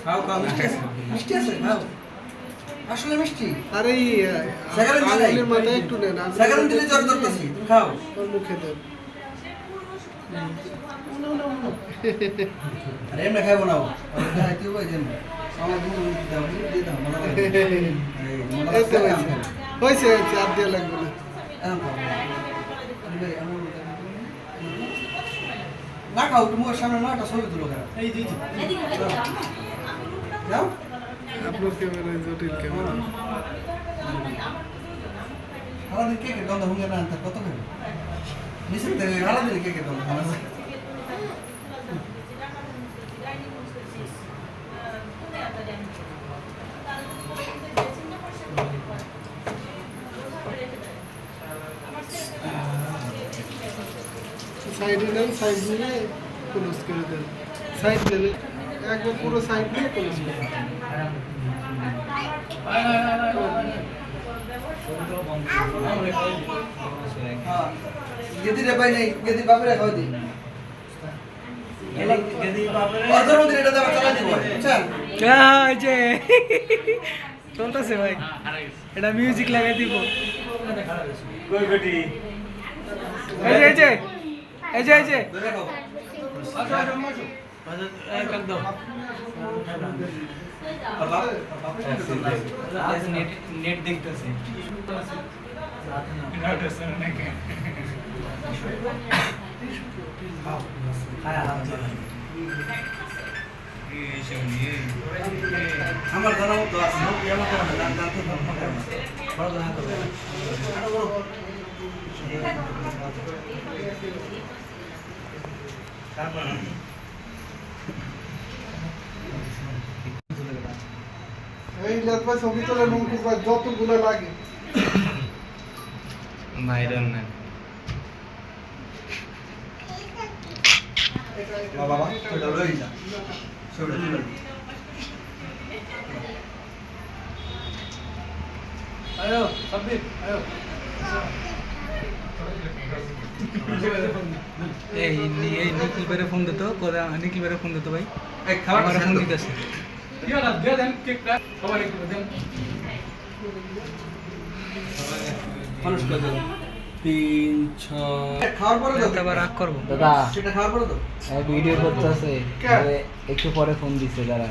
খাও খাও মিষ্টি আছে খাও আসলে মিষ্টি আরে সেকেন্ড আঙুলের মাথায় একটু নেন সেকেন্ড দিলে জ্বর ধরতেছি তুমি খাও ওর মুখে দেন আরে এমনি খাইবো না তুই কই দেন আমার দুটো মিষ্টি দাও দিয়ে দাও মজা লাগে এতে হয়েছে হয়েছে আর দিয়ে লাগবে না এখন খাও না খাও তুমি ওর সামনে নাটা ছবি তুলো কেন এই দিদি যাও আপনার ক্যামেরায় জটিল ক্যামেরা সারাদিন কেকের গন্ধ হুঙ্গে না আনতে কত খাবে মিশন থেকে সারাদিন কেকের গন্ধ খাওয়া যায় সাইডে নেন সাইড নিয়ে ক্লোজ করে দেন সাইড দেন একবার পুরো সাইড নিয়ে ক্লোজ করে দেন গেদি রে ভাই নেই গেদি বাপরে খাওয়া দি গেদি বাপরে অর্ধর মধ্যে এটা দেওয়া চালা দিব বুঝছেন এই যে চলতেছে ভাই এটা মিউজিক লাগাই দিব কই বেটি এই যে ধরে খাও আচ্ছা মাসু একদম নেট দেখতেছে আমার জানা মতো আছে আমার জানা জানতে বড় জানা তো তারপর এই লেটবা ছবি তোলা নুনকুর বা যতগুলো লাগে ভাইরাল না বাবা ওটা লই যা ছবিটা তুলে আয়ো সাব্বির আয়ো এই নিখিল ভাইরে ফোন দিত কোদা নিখিল ভাইরে ফোন দিত ভাই এই খাবার আমার ফোন দিতেছে ইয়ালা দিয়ে দেন কেকটা সবাই একটু দেন মানুষ কত 3 6 খাওয়ার পরে তো আবার রাগ করব দাদা সেটা খাওয়ার পরে তো ভিডিও করতে আছে একটু পরে ফোন দিচ্ছে দাঁড়া